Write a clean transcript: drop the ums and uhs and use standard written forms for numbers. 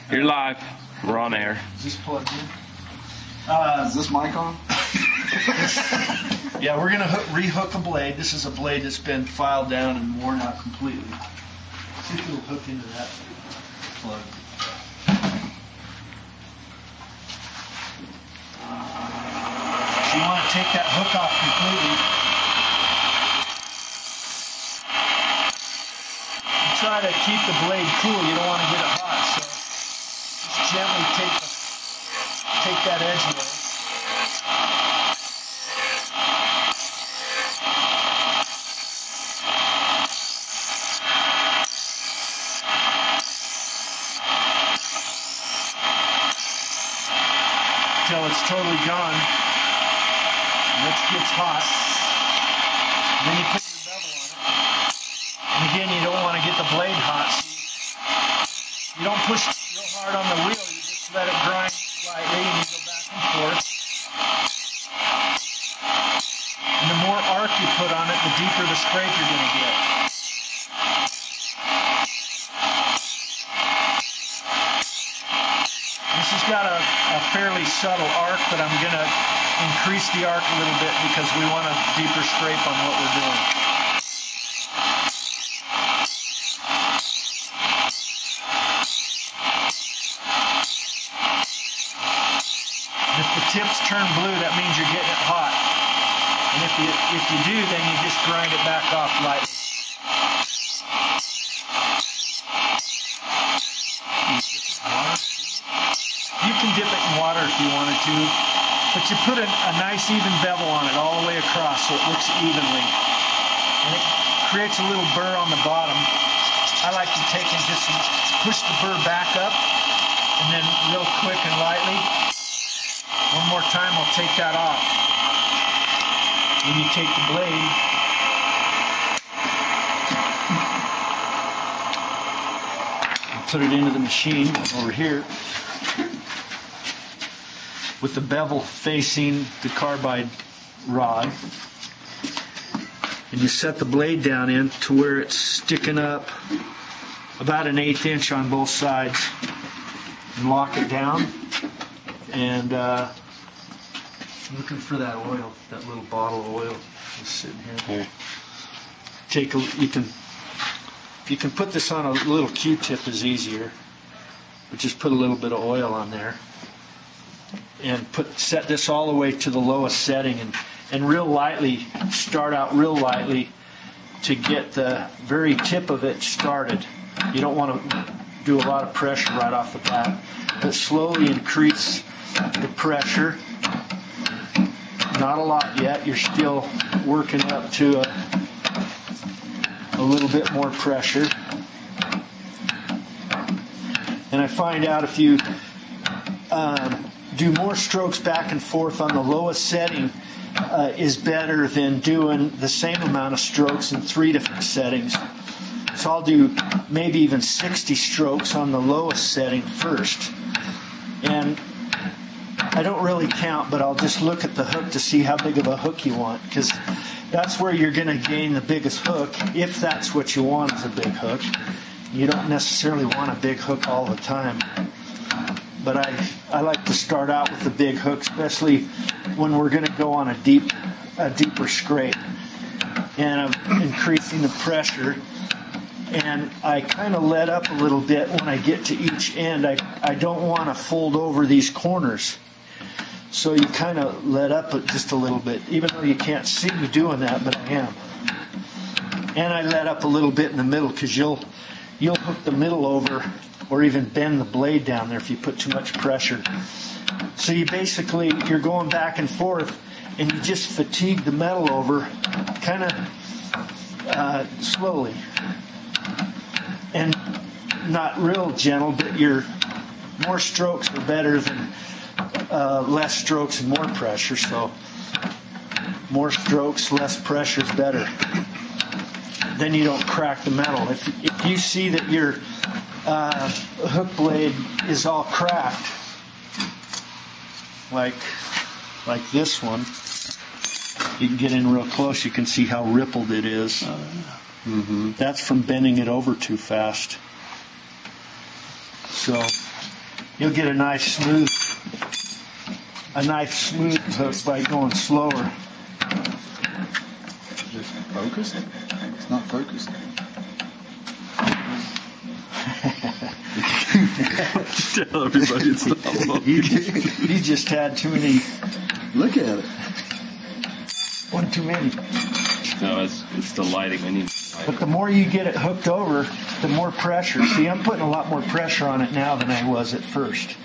You're live. We're on air. Is this plugged in? Is this mic on? Yeah, we're going to rehook a blade. This is a blade that's been filed down and worn out completely. See if it'll hook into that plug. So you want to take that hook off completely. And try to keep the blade cool. You don't want to get it hot, so just gently take that edge away. Until it's totally gone. And it gets hot. And then you put your bevel on it. And again, you don't want to get the blade hot. So you don't push real hard on the wheel. You just let it grind lightly and you go back and forth. And the more arc you put on it, the deeper the scrape you're going to get. This has got a fairly subtle arc, but I'm going to increase the arc a little bit because we want a deeper scrape on what we're doing. If the tips turn blue, that means you're getting it hot. And if you do, then you just grind it back off lightly. You can dip it in water if you wanted to, but you put a nice even bevel on it all the way across so it looks evenly. And it creates a little burr on the bottom. I like to take and just push the burr back up, and then real quick and lightly. One more time, I'll take that off. When you take the blade, and put it into the machine over here with the bevel facing the carbide rod. And you set the blade down in to where it's sticking up about 1/8 inch on both sides. And lock it down. And looking for that oil, that little bottle of oil just sitting here. You can put this on a little Q-tip is easier, but just put a little bit of oil on there, and set this all the way to the lowest setting, and real lightly, start out real lightly to get the very tip of it started. You don't want to do a lot of pressure right off the bat, but slowly increase the pressure. Not a lot yet. You're still working up to a little bit more pressure. And I find out if you do more strokes back and forth on the lowest setting is better than doing the same amount of strokes in 3 different settings. So I'll do maybe even 60 strokes on the lowest setting first. And I don't really count, but I'll just look at the hook to see how big of a hook you want, because that's where you're going to gain the biggest hook, if that's what you want is a big hook. You don't necessarily want a big hook all the time. But I like to start out with the big hook, especially when we're going to go on a deeper scrape. And I'm increasing the pressure. And I kind of let up a little bit when I get to each end. I don't want to fold over these corners. So you kind of let up just a little bit, even though you can't see me doing that, but I am. And I let up a little bit in the middle, because you'll hook the middle over or even bend the blade down there if you put too much pressure. So you're going back and forth, and you just fatigue the metal over kind of slowly. And not real gentle, but your more strokes are better than less strokes and more pressure. So more strokes, less pressure is better. Then you don't crack the metal. If you see that your hook blade is all cracked, like this one, you can get in real close. You can see how rippled it is. That's from bending it over too fast. So you'll get a nice smooth hook by going slower. Just focused? It's not focused. Tell everybody it's not focused. You just had too many. Look at it. One too many. No, it's the lighting. I need. But the more you get it hooked over, the more pressure. See, I'm putting a lot more pressure on it now than I was at first.